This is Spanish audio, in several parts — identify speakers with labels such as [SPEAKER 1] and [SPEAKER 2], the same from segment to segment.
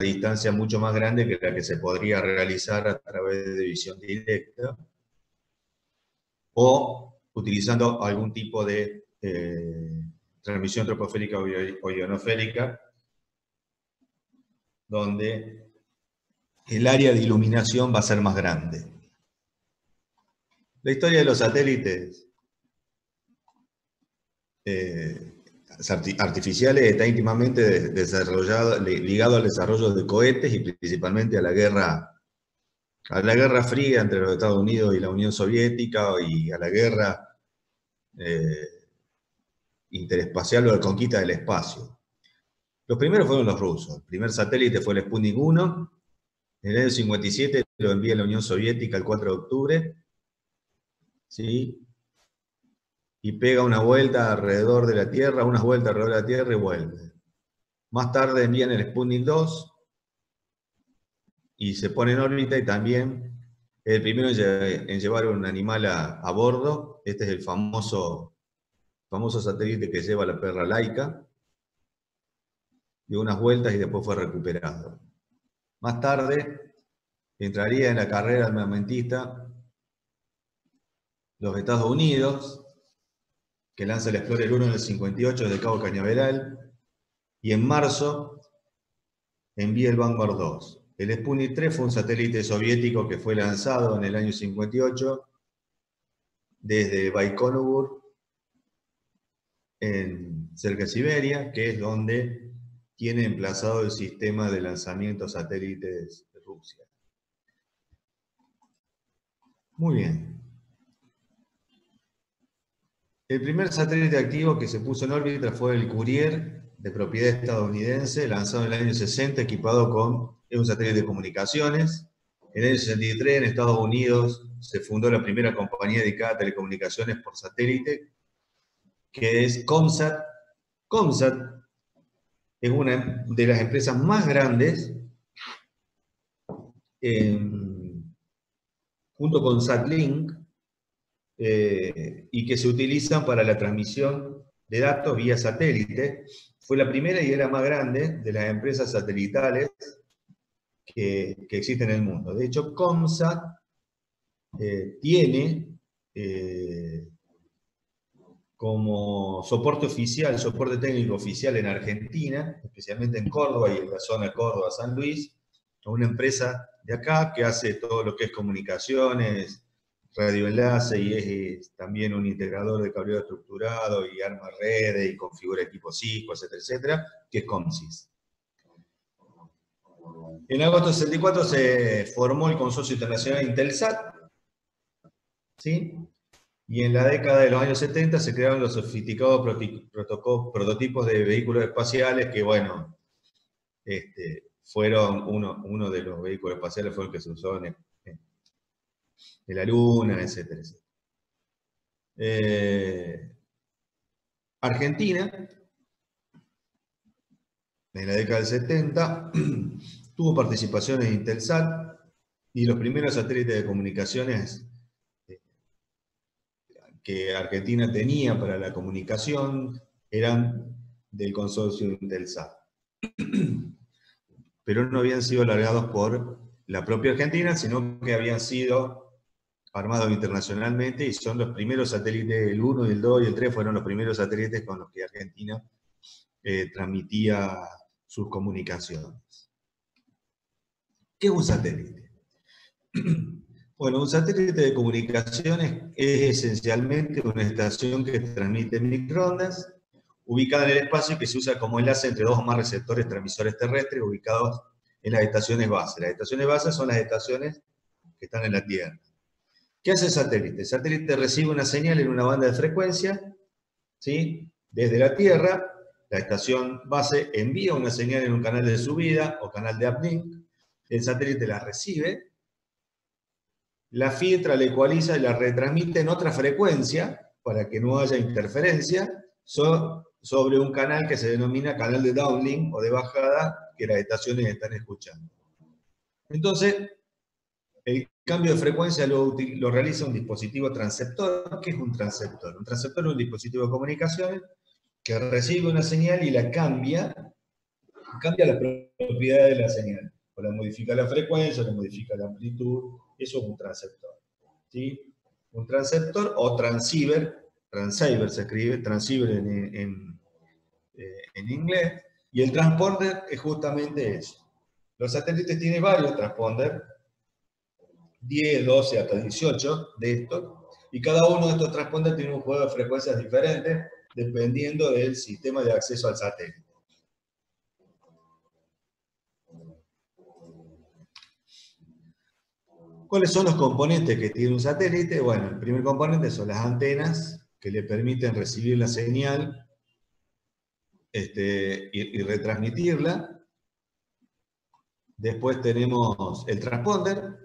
[SPEAKER 1] distancia mucho más grande que la que se podría realizar a través de visión directa, o utilizando algún tipo de transmisión troposférica o ionosférica, donde el área de iluminación va a ser más grande. La historia de los satélites artificiales está íntimamente ligado al desarrollo de cohetes y principalmente a la Guerra Fría entre los Estados Unidos y la Unión Soviética, y a la guerra interespacial o la conquista del espacio. Los primeros fueron los rusos. El primer satélite fue el Sputnik 1. En el año 57 lo envía la Unión Soviética el 4 de octubre. ¿Sí? Y pega una vuelta alrededor de la Tierra, unas vueltas alrededor de la Tierra y vuelve. Más tarde envían el Sputnik 2 y se pone en órbita, y también es el primero en llevar un animal a bordo. Este es el famoso satélite que lleva la perra Laika. Dio unas vueltas y después fue recuperado. Más tarde entraría en la carrera armamentista los Estados Unidos, que lanza el Explorer 1 en el 58 desde Cabo Cañaveral, y en marzo envía el Vanguard 2. El Sputnik 3 fue un satélite soviético que fue lanzado en el año 58 desde Baikonur, cerca de Siberia, que es donde tiene emplazado el sistema de lanzamiento satélites de Rusia. Muy bien. El primer satélite activo que se puso en órbita fue el Courier, de propiedad estadounidense, lanzado en el año 60, equipado con un satélite de comunicaciones. En el año 63, en Estados Unidos, se fundó la primera compañía dedicada a telecomunicaciones por satélite, que es COMSAT. COMSAT es una de las empresas más grandes, junto con SatLink, y que se utilizan para la transmisión de datos vía satélite. Fue la primera y era más grande de las empresas satelitales que existen en el mundo. De hecho, COMSAT tiene como soporte oficial, soporte técnico oficial en Argentina, especialmente en Córdoba y en la zona Córdoba-San Luis, a una empresa de acá que hace todo lo que es comunicaciones, radioenlace, y es también un integrador de cableado estructurado y arma redes y configura equipos Cisco, etcétera, etcétera, que es COMSIS. En agosto del 64 se formó el Consorcio Internacional Intelsat, ¿sí? Y en la década de los años 70 se crearon los sofisticados prototipos de vehículos espaciales que, bueno, fueron uno de los vehículos espaciales fue el que se usó en la Luna, etcétera, etcétera. Argentina, en la década del 70, tuvo participación en Intelsat, y los primeros satélites de comunicaciones que Argentina tenía para la comunicación eran del consorcio Intelsat. Pero no habían sido largados por la propia Argentina, sino que habían sido armados internacionalmente, y son los primeros satélites, el 1, el 2 y el 3 fueron los primeros satélites con los que Argentina transmitía sus comunicaciones. ¿Qué es un satélite? Bueno, un satélite de comunicaciones es esencialmente una estación que transmite microondas, ubicada en el espacio, y que se usa como enlace entre dos o más receptores transmisores terrestres ubicados en las estaciones base. Las estaciones base son las estaciones que están en la Tierra. ¿Qué hace el satélite? El satélite recibe una señal en una banda de frecuencia, ¿sí? Desde la Tierra. La estación base envía una señal en un canal de subida o canal de uplink. El satélite la recibe, la filtra, la ecualiza y la retransmite en otra frecuencia para que no haya interferencia sobre un canal que se denomina canal de downlink o de bajada, que las estaciones están escuchando. Entonces, el cambio de frecuencia lo realiza un dispositivo transceptor. ¿Qué es un transceptor? Un transceptor es un dispositivo de comunicaciones que recibe una señal y la cambia cambia las propiedades de la señal. O la modifica la frecuencia, o la modifica la amplitud. Eso es un transceptor. ¿Sí? Un transceptor o transceiver se escribe, transceiver en inglés, y el transponder es justamente eso. Los satélites tienen varios transponders, 10, 12, hasta 18 de estos, y cada uno de estos transponders tiene un juego de frecuencias diferentes dependiendo del sistema de acceso al satélite. ¿Cuáles son los componentes que tiene un satélite? Bueno, el primer componente son las antenas que le permiten recibir la señal y retransmitirla. Después tenemos el transponder,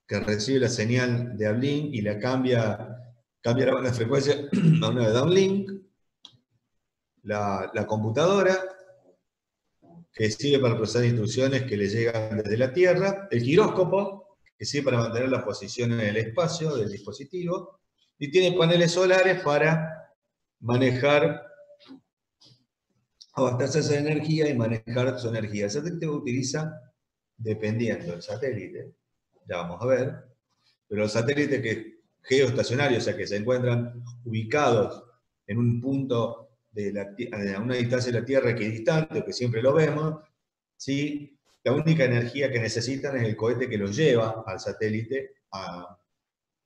[SPEAKER 1] que recibe la señal de uplink y la cambia la frecuencia a una de downlink. La computadora, que sirve para procesar instrucciones que le llegan desde la Tierra. El giróscopo, que sirve para mantener la posición en el espacio del dispositivo. Y tiene paneles solares para manejar, abastecerse de energía y manejar su energía. El satélite utiliza, dependiendo del satélite, ya vamos a ver, pero los satélites geoestacionarios, o sea, que se encuentran ubicados en un punto a una distancia de la Tierra equidistante, o que siempre lo vemos, ¿sí? La única energía que necesitan es el cohete que los lleva al satélite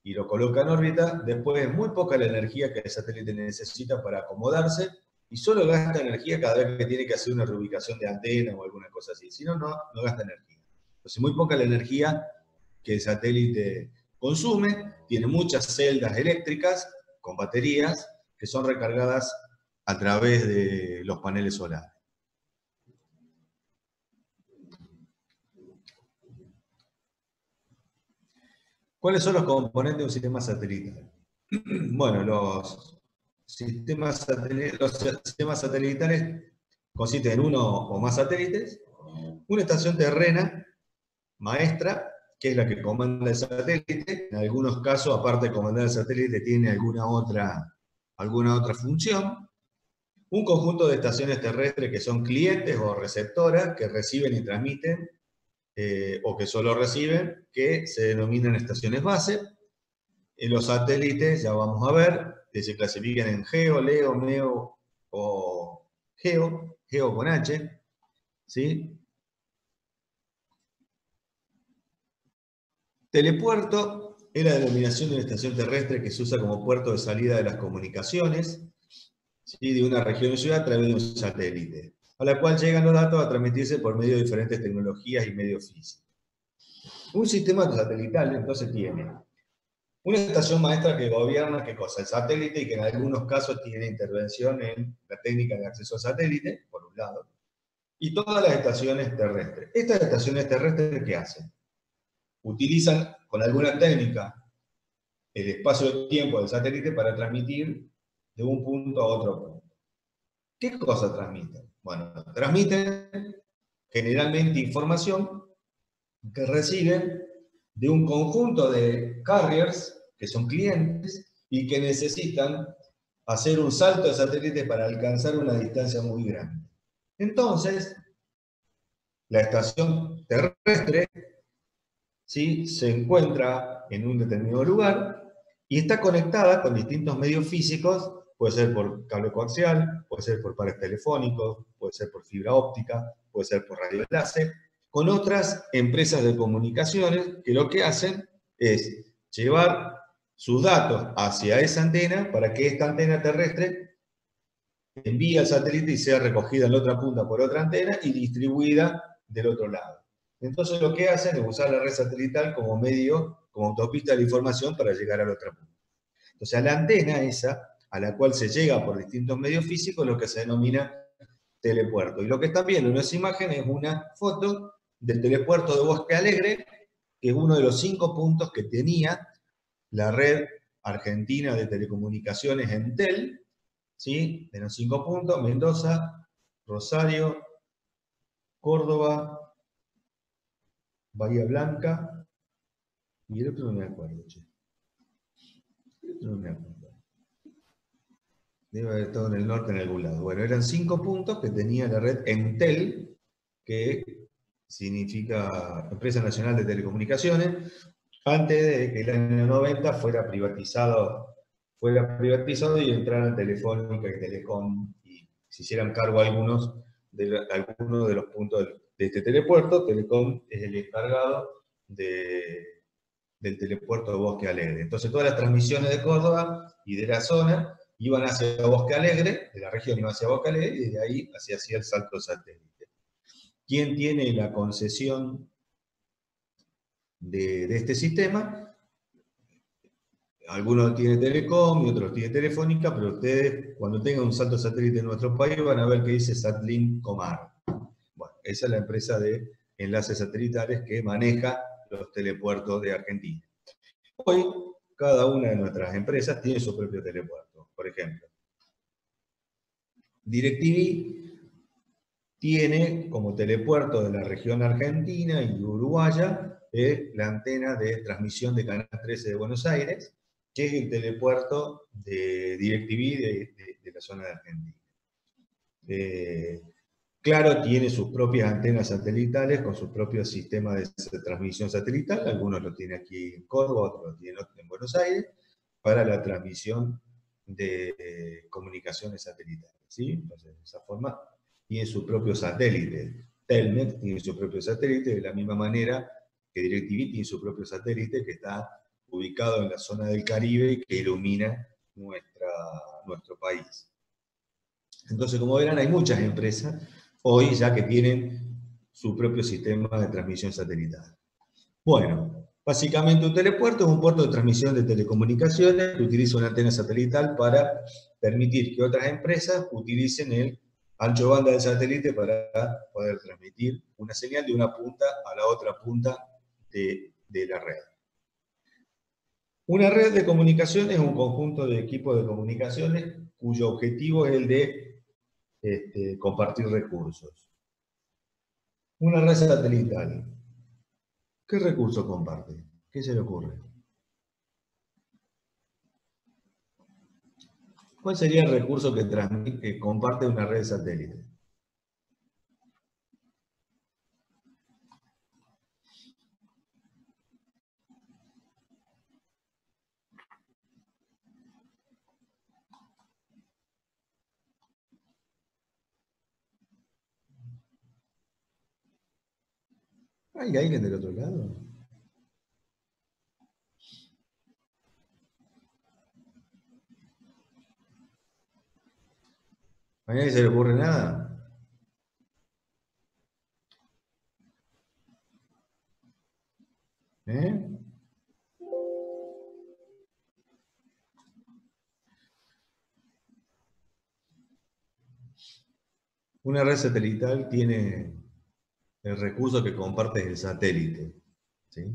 [SPEAKER 1] y lo coloca en órbita. Después es muy poca la energía que el satélite necesita para acomodarse, y solo gasta energía cada vez que tiene que hacer una reubicación de antena o alguna cosa así. Si no, no gasta energía. Entonces, muy poca la energía que el satélite consume. Tiene muchas celdas eléctricas con baterías que son recargadas a través de los paneles solares. ¿Cuáles son los componentes de un sistema satelital? Bueno, los sistemas satelitales consisten en uno o más satélites, una estación terrena maestra, que es la que comanda el satélite. En algunos casos, aparte de comandar el satélite, tiene alguna otra función. Un conjunto de estaciones terrestres que son clientes o receptoras que reciben y transmiten, o que solo reciben, que se denominan estaciones base. En los satélites, ya vamos a ver, que se clasifican en GEO, LEO, MEO o GEO con H, ¿sí? Telepuerto es la denominación de una estación terrestre que se usa como puerto de salida de las comunicaciones, ¿sí? De una región o ciudad a través de un satélite, a la cual llegan los datos a transmitirse por medio de diferentes tecnologías y medios físicos. Un sistema satelital, entonces, tiene una estación maestra que gobierna, ¿qué cosa? El satélite, y que en algunos casos tiene intervención en la técnica de acceso al satélite, por un lado, y todas las estaciones terrestres. Estas estaciones terrestres, ¿qué hacen? Utilizan con alguna técnica el espacio-tiempo del satélite para transmitir de un punto a otro punto. ¿Qué cosa transmiten? Bueno, transmiten generalmente información que reciben de un conjunto de carriers, que son clientes, y que necesitan hacer un salto de satélite para alcanzar una distancia muy grande. Entonces, la estación terrestre, ¿sí?, se encuentra en un determinado lugar y está conectada con distintos medios físicos. Puede ser por cable coaxial, puede ser por pares telefónicos, puede ser por fibra óptica, puede ser por radioenlace, con otras empresas de comunicaciones que lo que hacen es llevar sus datos hacia esa antena para que esta antena terrestre envíe al satélite y sea recogida en la otra punta por otra antena y distribuida del otro lado. Entonces lo que hacen es usar la red satelital como medio, como autopista de la información para llegar a la otra punta. Entonces a la antena esa, a la cual se llega por distintos medios físicos, lo que se denomina telepuerto. Y lo que están viendo en esa imagen es una foto del telepuerto de Bosque Alegre, que es uno de los 5 puntos que tenía la red argentina de telecomunicaciones Entel, ¿sí? De los 5 puntos: Mendoza, Rosario, Córdoba, Bahía Blanca, y el otro no me acuerdo, che. El otro no me acuerdo. Debe haber estado en el norte en algún lado. Bueno, eran 5 puntos que tenía la red Entel, que significa Empresa Nacional de Telecomunicaciones, antes de que el año 90 fuera privatizado y entraran Telefónica y Telecom y se hicieran cargo algunos de los puntos de este telepuerto. Telecom es el encargado del telepuerto de Bosque Alegre. Entonces todas las transmisiones de Córdoba y de la zona iban hacia Bosque Alegre, de la región iban hacia Bosque Alegre, y desde ahí se hacía el salto satélite. ¿Quién tiene la concesión de este sistema? Algunos tienen Telecom y otros tienen Telefónica, pero ustedes, cuando tengan un salto satélite en nuestro país, van a ver que dice Satlink Comar. Bueno, esa es la empresa de enlaces satelitales que maneja los telepuertos de Argentina. Hoy, cada una de nuestras empresas tiene su propio telepuerto. Por ejemplo, DirecTV tiene como telepuerto de la región argentina y uruguaya la antena de transmisión de Canal 13 de Buenos Aires, que es el telepuerto de DirecTV de la zona de Argentina. Claro, tiene sus propias antenas satelitales con sus propios sistemas de transmisión satelital. Algunos lo tienen aquí en Córdoba, otros lo tienen en Buenos Aires, para la transmisión de comunicaciones satelitales, ¿sí? Entonces, de esa forma, tiene su propio satélite. Telnet tiene su propio satélite, de la misma manera que DirecTV tiene su propio satélite que está ubicado en la zona del Caribe y que ilumina nuestro país. Entonces, como verán, hay muchas empresas hoy ya que tienen su propio sistema de transmisión satelital. Bueno, básicamente un telepuerto es un puerto de transmisión de telecomunicaciones que utiliza una antena satelital para permitir que otras empresas utilicen el ancho banda del satélite para poder transmitir una señal de una punta a la otra punta de la red. Una red de comunicaciones es un conjunto de equipos de comunicaciones cuyo objetivo es el de compartir recursos. Una red satelital. ¿Qué recurso comparte? ¿Qué se le ocurre? ¿Cuál sería el recurso que comparte una red satélite? ¿Hay alguien del otro lado? ¿A nadie se le ocurre nada? ¿Eh? Una red satelital tiene el recurso que comparte el satélite. ¿Sí?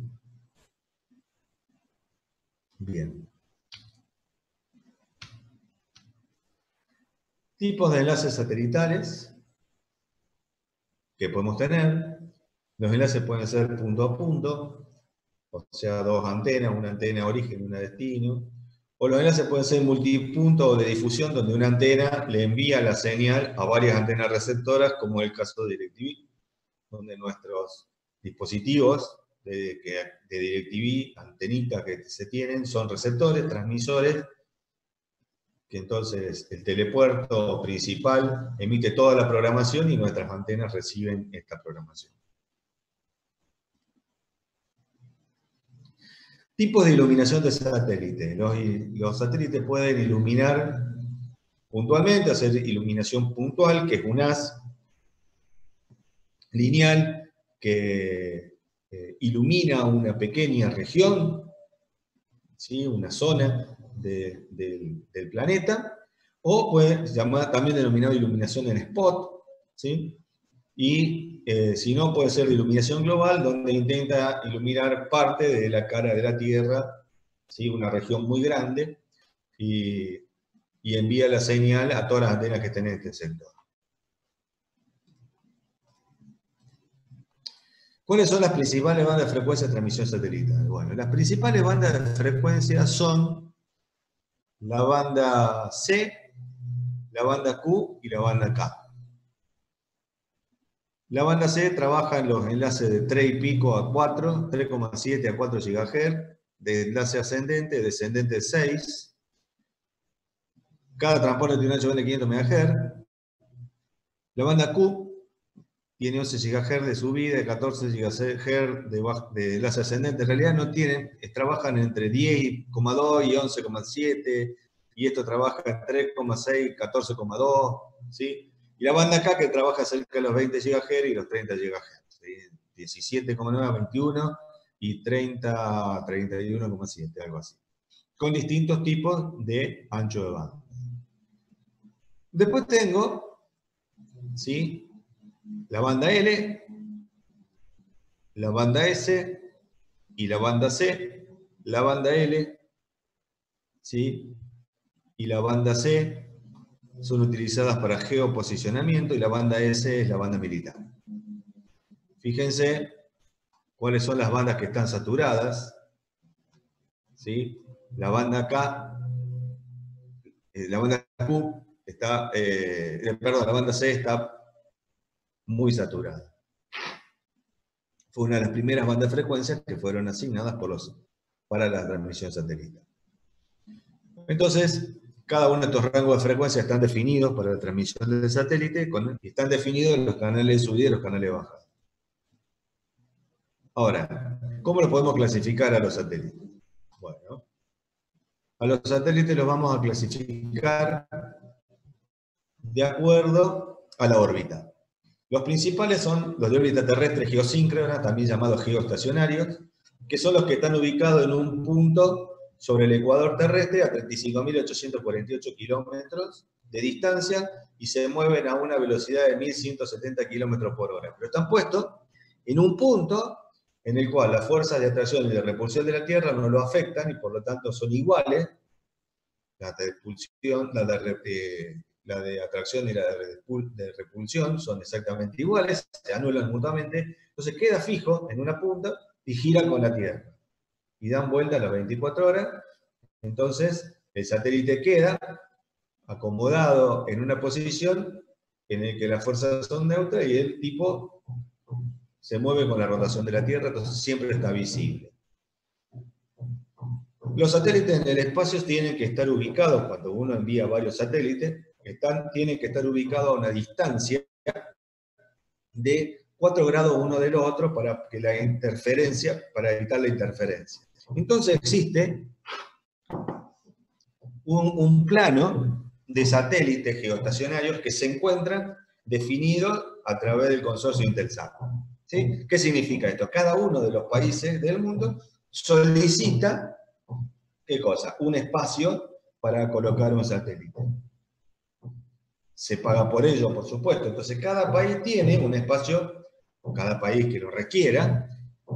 [SPEAKER 1] Bien. Tipos de enlaces satelitales que podemos tener. Los enlaces pueden ser punto a punto, o sea, dos antenas, una antena origen y una destino. O los enlaces pueden ser multipunto o de difusión, donde una antena le envía la señal a varias antenas receptoras, como el caso de DirecTV, donde nuestros dispositivos de DirecTV, antenitas que se tienen, son receptores, transmisores, que entonces el telepuerto principal emite toda la programación y nuestras antenas reciben esta programación. Tipos de iluminación de satélite. Los satélites pueden iluminar puntualmente, hacer iluminación puntual, que es un haz lineal que ilumina una pequeña región, ¿sí? Una zona del planeta, o puede llamar también denominado iluminación en spot, ¿sí? Y si no, puede ser de iluminación global, donde intenta iluminar parte de la cara de la Tierra, ¿sí? Una región muy grande, y envía la señal a todas las antenas que estén en este sector. ¿Cuáles son las principales bandas de frecuencia de transmisión satelital? Bueno, las principales bandas de frecuencia son la banda C, la banda Q y la banda K. La banda C trabaja en los enlaces de 3 y pico a 4, 3,7 a 4 GHz, de enlace ascendente, descendente 6. Cada transporte tiene un ancho de banda de 500 MHz. La banda Q tiene 11 GHz de subida y 14 GHz de enlace ascendente. En realidad no tienen, trabajan entre 10,2 y 11,7, y esto trabaja en 3,6, 14,2, ¿sí? Y la banda K que trabaja cerca de los 20 GHz y los 30 GHz, ¿sí? 17,9 a 21 y 30 a 31,7, algo así. Con distintos tipos de ancho de banda. Después tengo, ¿sí?, la banda L, la banda S y la banda C. La banda L, ¿sí?, y la banda C son utilizadas para geoposicionamiento, y la banda S es la banda militar. Fíjense cuáles son las bandas que están saturadas, ¿sí? La banda K, la banda Q está, perdón, la banda C está muy saturada. Fue una de las primeras bandas de frecuencias que fueron asignadas para la transmisión satelital. Entonces, cada uno de estos rangos de frecuencia están definidos para la transmisión del satélite, y están definidos los canales de subida y los canales de bajada. Ahora, ¿cómo los podemos clasificar a los satélites? Bueno, a los satélites los vamos a clasificar de acuerdo a la órbita. Los principales son los de órbita terrestre geosíncrona, también llamados geoestacionarios, que son los que están ubicados en un punto sobre el ecuador terrestre a 35.848 kilómetros de distancia y se mueven a una velocidad de 1.170 kilómetros por hora. Pero están puestos en un punto en el cual las fuerzas de atracción y de repulsión de la Tierra no lo afectan y por lo tanto son iguales. La de atracción y la de repulsión son exactamente iguales, se anulan mutuamente, entonces queda fijo en una punta y gira con la Tierra. Y dan vuelta a las 24 horas, entonces el satélite queda acomodado en una posición en la que las fuerzas son neutras y el tipo se mueve con la rotación de la Tierra, entonces siempre está visible. Los satélites en el espacio tienen que estar ubicados, cuando uno envía varios satélites, tienen que estar ubicados a una distancia de 4 grados uno del otro para evitar la interferencia. Entonces existe un plano de satélites geoestacionarios que se encuentran definidos a través del consorcio Intelsat. ¿Sí? ¿Qué significa esto? Cada uno de los países del mundo solicita, ¿qué cosa? Un espacio para colocar un satélite. Se paga por ello, por supuesto. Entonces, cada país tiene un espacio, cada país que lo requiera,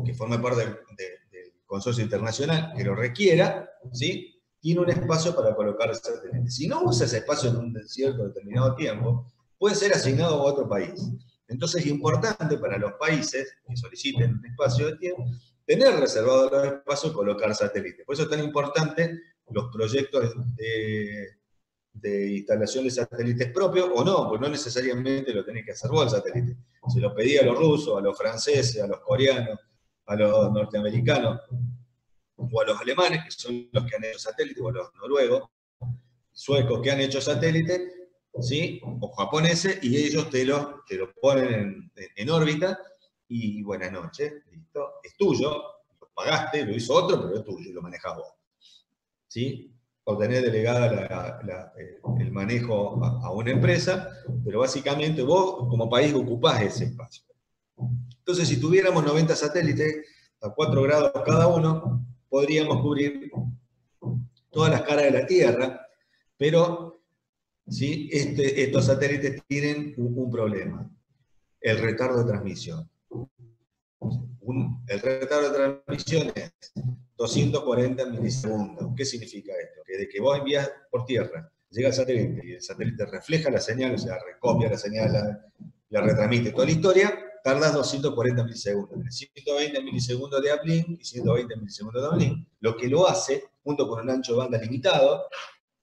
[SPEAKER 1] que forme parte del consorcio internacional, que lo requiera, ¿sí?, tiene un espacio para colocar el satélite. Si no usa ese espacio en un cierto determinado tiempo, puede ser asignado a otro país. Entonces, es importante para los países que soliciten un espacio de tiempo, tener reservado los espacios y colocar satélites. Por eso es tan importante los proyectos de instalación de satélites propios, o no, pues no necesariamente lo tenés que hacer vos el satélite. Se lo pedí a los rusos, a los franceses, a los coreanos, a los norteamericanos, o a los alemanes, que son los que han hecho satélites, o a los noruegos, suecos que han hecho satélites, ¿sí?, o japoneses, y ellos te lo ponen en órbita, y buenas noches, listo, es tuyo, lo pagaste, lo hizo otro, pero es tuyo, lo manejás vos. ¿Sí? O tenés delegada el manejo a una empresa, pero básicamente vos como país ocupás ese espacio. Entonces, si tuviéramos 90 satélites a 4 grados cada uno, podríamos cubrir todas las caras de la Tierra, pero ¿sí?, estos satélites tienen un problema: el retardo de transmisión. El retardo de transmisión es 240 milisegundos. ¿Qué significa esto? Que de que vos envías por tierra, llega el satélite y el satélite refleja la señal, o sea, recopia la señal, la retransmite, toda la historia, tardas 240 milisegundos. 120 milisegundos de uplink y 120 milisegundos de downlink, lo que lo hace, junto con un ancho de banda limitado,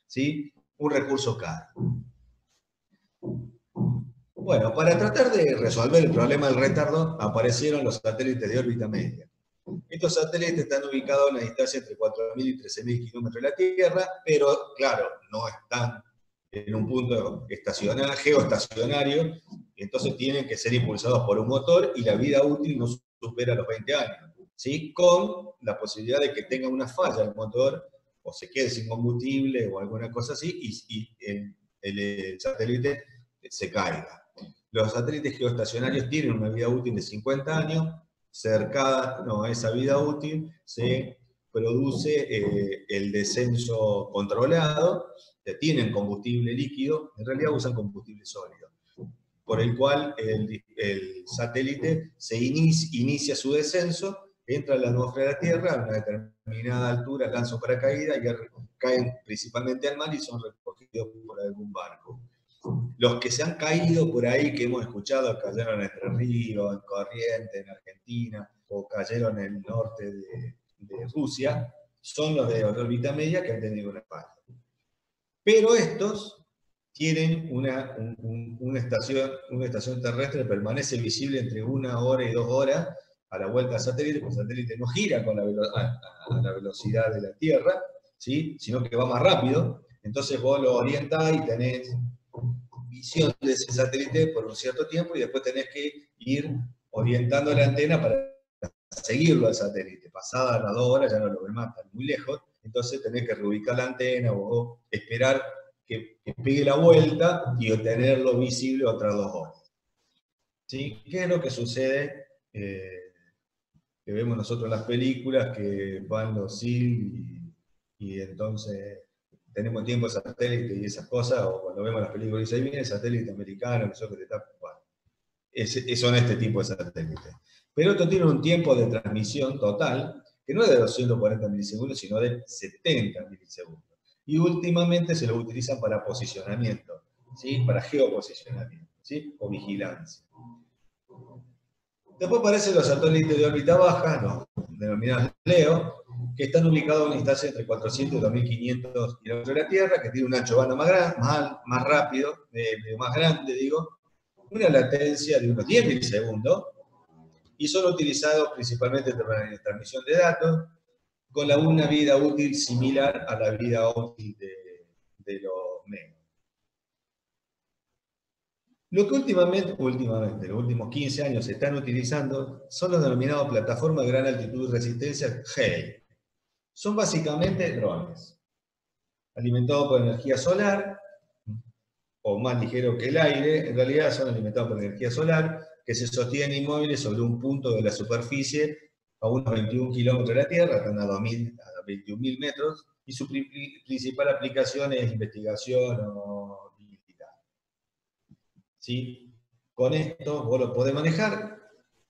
[SPEAKER 1] ¿sí?, un recurso caro. Bueno, para tratar de resolver el problema del retardo, aparecieron los satélites de órbita media. Estos satélites están ubicados a una distancia entre 4.000 y 13.000 kilómetros de la Tierra, pero claro, no están en un punto geoestacionario, entonces tienen que ser impulsados por un motor y la vida útil no supera los 20 años, ¿sí? Con la posibilidad de que tenga una falla el motor o se quede sin combustible o alguna cosa así y el satélite se caiga. Los satélites geoestacionarios tienen una vida útil de 50 años, cercano a esa vida útil se produce el descenso controlado, tienen combustible líquido, en realidad usan combustible sólido, por el cual el satélite se inicia su descenso, entra a la atmósfera de la Tierra a una determinada altura, lanza un paracaídas y caen principalmente al mar y son recogidos por algún barco. Los que se han caído por ahí, que hemos escuchado, cayeron en Entre Ríos, en Corrientes, en Argentina, o cayeron en el norte de Rusia, son los de órbita media que han tenido una falla. Pero estos tienen una estación terrestre que permanece visible entre 1 hora y 2 horas a la vuelta al satélite, porque el satélite no gira con a la velocidad de la Tierra, ¿sí? Sino que va más rápido. Entonces vos lo orientás y tenés visión de ese satélite por un cierto tiempo y después tenés que ir orientando la antena para seguirlo al satélite. Pasada las 2 horas ya no lo ves más, está muy lejos, entonces tenés que reubicar la antena o esperar que pegue la vuelta y obtenerlo visible otras 2 horas. ¿Sí? ¿Qué es lo que sucede? Que vemos nosotros en las películas, que van los SEAL y entonces tenemos tiempo de satélite y esas cosas, o cuando vemos las películas y dice, ahí viene el satélite americano, que te está... Bueno, son este tipo de satélites. Pero esto tiene un tiempo de transmisión total, que no es de 240 milisegundos, sino de 70 milisegundos. Y últimamente se lo utilizan para posicionamiento, ¿sí? Para geoposicionamiento, ¿sí? O vigilancia. Después aparecen los satélites de órbita baja, los denominados LEO, que están ubicados a una distancia entre 400 y 2.500 kilómetros de la Tierra, que tiene un ancho de banda más rápido, más grande, digo, una latencia de unos 10 milisegundos, y son utilizados principalmente para la transmisión de datos, con una vida útil similar a la vida útil de los MEO. Lo que últimamente, los últimos 15 años se están utilizando son los denominados plataformas de gran altitud y resistencia, GEI. Son básicamente drones, alimentados por energía solar, o más ligero que el aire, en realidad son alimentados por energía solar, que se sostienen inmóviles sobre un punto de la superficie a unos 21 kilómetros de la Tierra, están a 21.000 metros, y su principal aplicación es investigación o militar. ¿Sí? Con esto vos los podés manejar,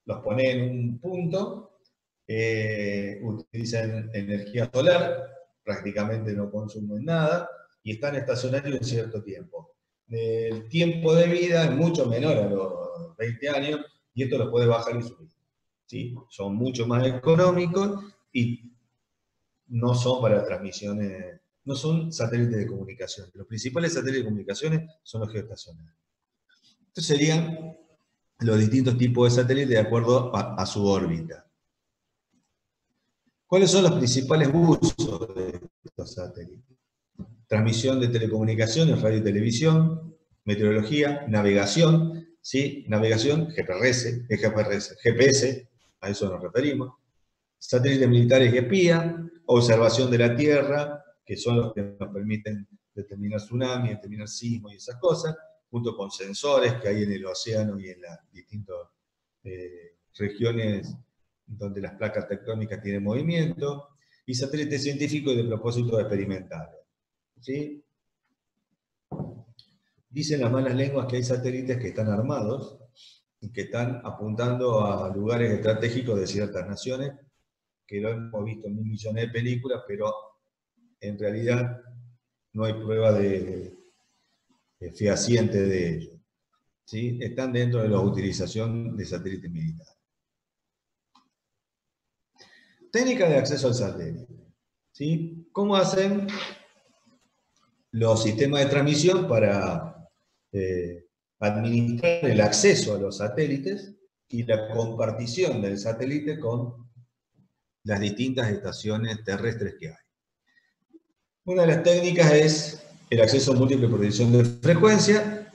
[SPEAKER 1] los ponés en un punto, utilizan energía solar, prácticamente no consumen nada, y están estacionarios un cierto tiempo. El tiempo de vida es mucho menor a los 20 años, y esto lo puede bajar y subir. ¿Sí? Son mucho más económicos y no son para transmisiones, no son satélites de comunicación. Los principales satélites de comunicaciones son los geoestacionarios. Estos serían los distintos tipos de satélites de acuerdo a su órbita. ¿Cuáles son los principales usos de estos satélites? Transmisión de telecomunicaciones, radio y televisión, meteorología, navegación, ¿sí? Navegación, GPS, a eso nos referimos, satélites militares y espías, observación de la Tierra, que son los que nos permiten determinar tsunami, determinar sismos y esas cosas, junto con sensores que hay en el océano y en las distintas regiones donde las placas tectónicas tienen movimiento, y satélites científicos y de propósitos experimentales. ¿Sí? Dicen las malas lenguas que hay satélites que están armados y que están apuntando a lugares estratégicos de ciertas naciones, que lo hemos visto en 1.000 millones de películas, pero en realidad no hay prueba fehaciente de ello. ¿Sí? Están dentro de la utilización de satélites militares. Técnica de acceso al satélite. ¿Sí? ¿Cómo hacen los sistemas de transmisión para administrar el acceso a los satélites y la compartición del satélite con las distintas estaciones terrestres que hay. Una de las técnicas es el acceso múltiple por división de frecuencia,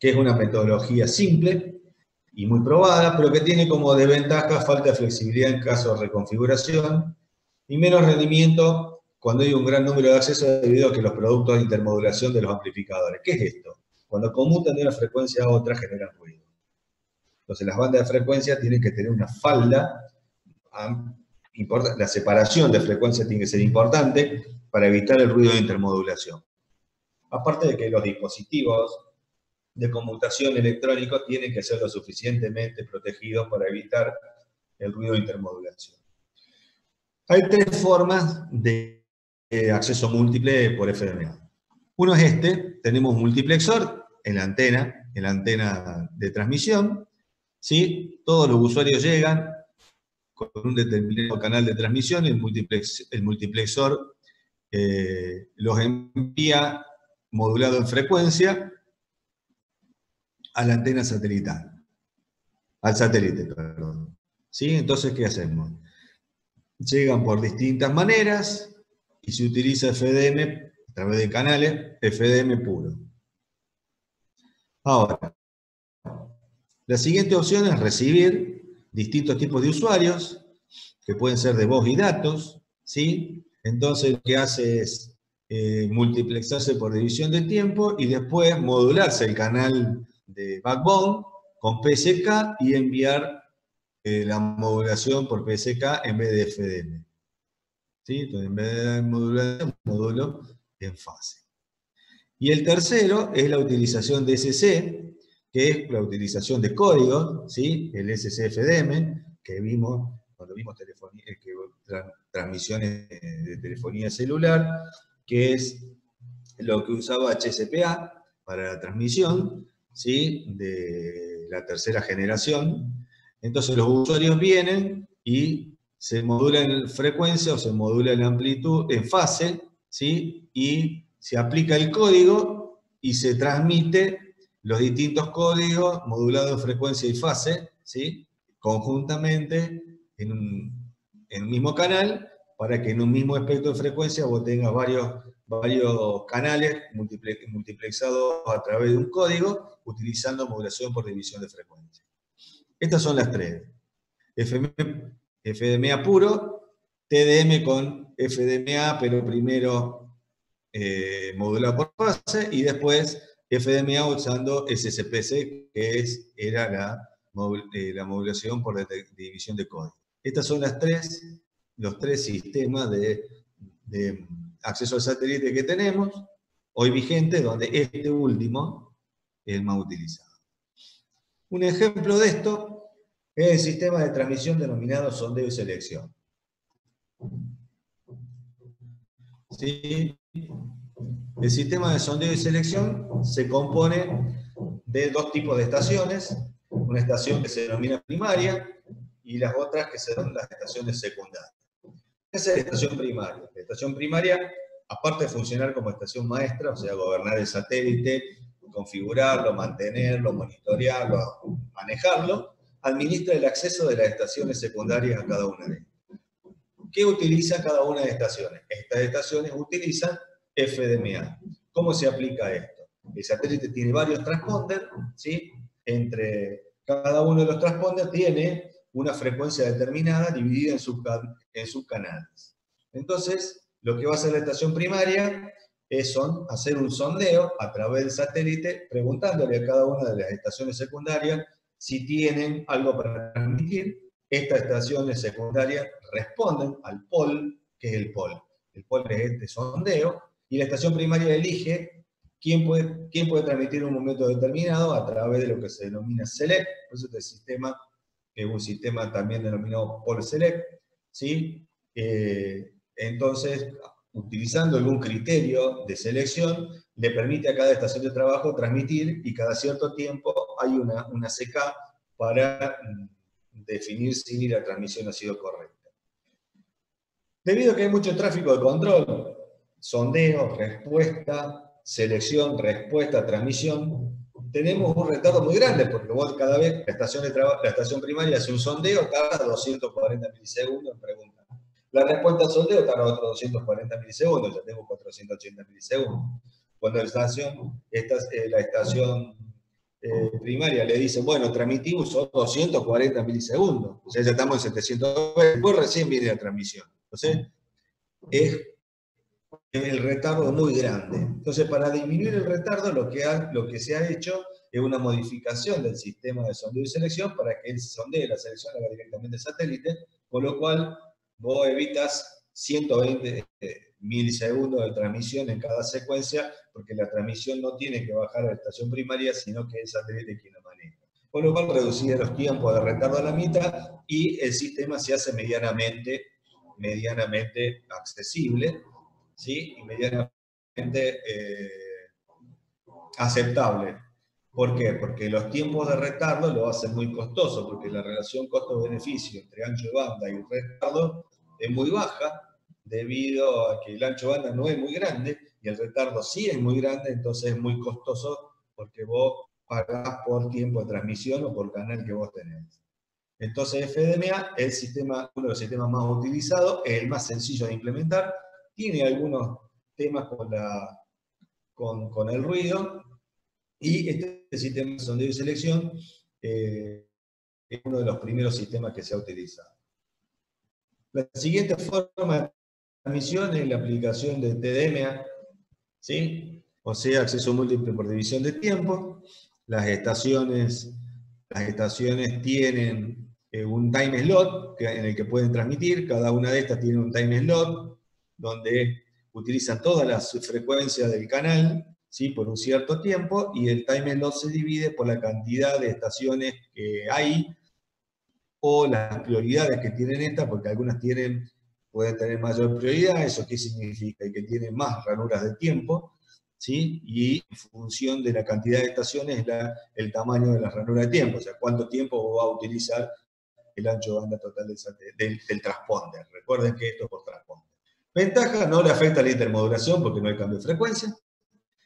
[SPEAKER 1] que es una metodología simple y muy probada, pero que tiene como desventaja falta de flexibilidad en caso de reconfiguración y menos rendimiento cuando hay un gran número de accesos debido a que los productos de intermodulación de los amplificadores. ¿Qué es esto? Cuando conmutan de una frecuencia a otra generan ruido. Entonces las bandas de frecuencia tienen que tener una falda, la separación de frecuencias tiene que ser importante para evitar el ruido de intermodulación. Aparte de que los dispositivos de conmutación electrónicos tienen que ser lo suficientemente protegidos para evitar el ruido de intermodulación. Hay tres formas de acceso múltiple por FDMA. Uno es este, tenemos un multiplexor en la antena de transmisión, ¿sí? Todos los usuarios llegan con un determinado canal de transmisión, el multiplexor los envía modulado en frecuencia a la antena satelital, al satélite, perdón. ¿Sí? Entonces, ¿qué hacemos? Llegan por distintas maneras y se utiliza FDM a través de canales, FDM puro. Ahora, la siguiente opción es recibir distintos tipos de usuarios, que pueden ser de voz y datos, ¿sí? Entonces lo que hace es multiplexarse por división de tiempo y después modularse el canal de backbone con PSK y enviar la modulación por PSK en vez de FDM. ¿Sí? Entonces en vez de modulación, modulo en fase. Y el tercero es la utilización de SC, que es la utilización de código, ¿sí? El SC-FDM, que vimos cuando vimos transmisiones de telefonía celular, que es lo que usaba HCPA para la transmisión, ¿sí? De la tercera generación. Entonces los usuarios vienen y se modula en frecuencia o se modula en amplitud, en fase, ¿sí? Y se aplica el código y se transmite los distintos códigos modulados en frecuencia y fase, ¿sí? Conjuntamente en un mismo canal, para que en un mismo espectro de frecuencia vos tengas varios canales multiplexados a través de un código, utilizando modulación por división de frecuencia. Estas son las tres. FDMA puro, TDM con FDMA, pero primero modulado por fase, y después FDMA usando SSPC, que era la modulación por división de código. Estas son los tres sistemas de acceso al satélite que tenemos, hoy vigentes, donde este último es el más utilizado. Un ejemplo de esto es el sistema de transmisión denominado sondeo y selección. ¿Sí? El sistema de sondeo y selección se compone de dos tipos de estaciones, una estación que se denomina primaria y las otras que son las estaciones secundarias. Esa es la estación primaria. La estación primaria, aparte de funcionar como estación maestra, o sea, gobernar el satélite, configurarlo, mantenerlo, monitorearlo, manejarlo, administra el acceso de las estaciones secundarias a cada una de ellas. ¿Qué utiliza cada una de las estaciones? Estas estaciones utilizan FDMA. ¿Cómo se aplica esto? El satélite tiene varios transponders, ¿sí? Entre cada uno de los transponders tiene una frecuencia determinada dividida en subcanales. Entonces, lo que va a hacer la estación primaria es hacer un sondeo a través del satélite, preguntándole a cada una de las estaciones secundarias si tienen algo para transmitir. Estas estaciones secundarias responden al POL, que es el POL. El POL es este sondeo, y la estación primaria elige quién puede transmitir en un momento determinado a través de lo que se denomina SELECT. Por eso este sistema es un sistema también denominado POL SELECT, ¿sí? Entonces, utilizando algún criterio de selección, le permite a cada estación de trabajo transmitir, y cada cierto tiempo hay una CK para definir si la transmisión ha sido correcta. Debido a que hay mucho tráfico de control, sondeo, respuesta, selección, respuesta, transmisión, tenemos un retardo muy grande, porque vos cada vez, la estación primaria hace un sondeo, tarda 240 milisegundos en preguntar. La respuesta al sondeo tarda otros 240 milisegundos, ya tengo 480 milisegundos. Cuando la estación primaria le dice, bueno, transmitimos son 240 milisegundos, o sea, ya estamos en 700, después recién viene la transmisión. Entonces, es el retardo muy grande. Entonces, para disminuir el retardo, lo que se ha hecho es una modificación del sistema de sondeo y selección para que el sondeo y la selección haga directamente el satélite, con lo cual vos evitas 120 milisegundos de transmisión en cada secuencia, porque la transmisión no tiene que bajar a la estación primaria, sino que es el satélite quien lo maneja. Con lo cual, reducir los tiempos de retardo a la mitad y el sistema se hace medianamente accesible, ¿sí? Y medianamente aceptable. ¿Por qué? Porque los tiempos de retardo lo hacen muy costoso, porque la relación costo-beneficio entre ancho de banda y retardo es muy baja, debido a que el ancho de banda no es muy grande y el retardo sí es muy grande, entonces es muy costoso porque vos pagás por tiempo de transmisión o por canal que vos tenés. Entonces FDMA es uno de los sistemas más utilizados, es el más sencillo de implementar, tiene algunos temas con el ruido, y este sistema de sondeo y selección es uno de los primeros sistemas que se ha utilizado. La siguiente forma de transmisión es la aplicación de TDMA, ¿sí? O sea, acceso múltiple por división de tiempo. Las estaciones tienen un time slot en el que pueden transmitir. Cada una de estas tiene un time slot donde utilizan todas las frecuencias del canal, ¿sí? Por un cierto tiempo, y el time slot se divide por la cantidad de estaciones que hay o las prioridades que tienen estas, porque algunas pueden tener mayor prioridad. ¿Eso qué significa? Que tienen más ranuras de tiempo, ¿sí? Y en función de la cantidad de estaciones, el tamaño de la ranura de tiempo, o sea, cuánto tiempo va a utilizar el ancho de banda total del transponder. Recuerden que esto es por transponder. Ventaja, no le afecta la intermodulación porque no hay cambio de frecuencia.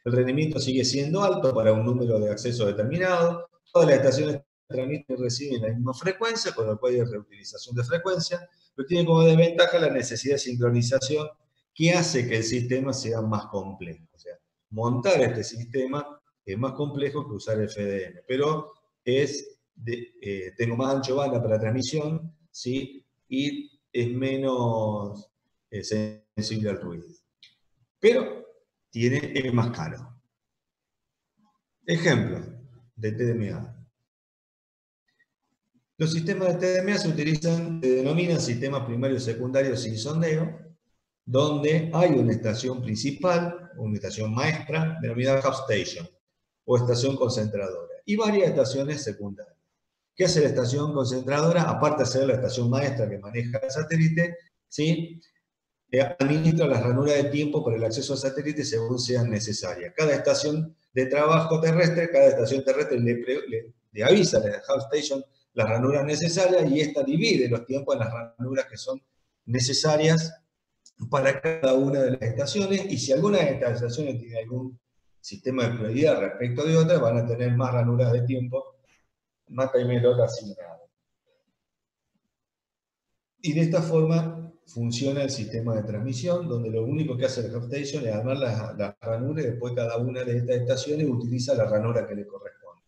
[SPEAKER 1] El rendimiento sigue siendo alto para un número de acceso determinado. Todas las estaciones transmiten y reciben la misma frecuencia, con lo cual hay reutilización de frecuencia, pero tiene como desventaja la necesidad de sincronización que hace que el sistema sea más complejo. O sea, montar este sistema es más complejo que usar el FDM, pero tengo más ancho banda para la transmisión, ¿sí? Y es menos sensible al ruido. Pero es más caro. Ejemplo de TDMA. Los sistemas de TDMA se denominan sistemas primarios y secundarios sin sondeo, donde hay una estación principal, una estación maestra, denominada hub station, o estación concentradora, y varias estaciones secundarias. ¿Qué hace la estación concentradora? Aparte de ser la estación maestra que maneja el satélite, ¿sí? Administra las ranuras de tiempo para el acceso al satélite según sean necesarias. Cada estación de trabajo terrestre, cada estación terrestre le avisa a la hub station las ranuras necesarias y esta divide los tiempos en las ranuras que son necesarias para cada una de las estaciones, y si alguna de estas estaciones tiene algún sistema de prioridad respecto de otras, van a tener más ranuras de tiempo, más time slot asignado. Y de esta forma funciona el sistema de transmisión, donde lo único que hace el hub station es armar las ranuras, y después cada una de estas estaciones utiliza la ranura que le corresponde.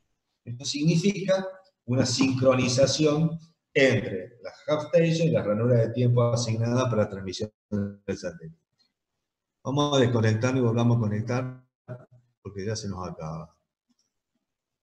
[SPEAKER 1] Esto significa una sincronización entre la hub station y la ranura de tiempo asignada para la transmisión del satélite. Vamos a desconectar y volvamos a conectar porque ya se nos acaba.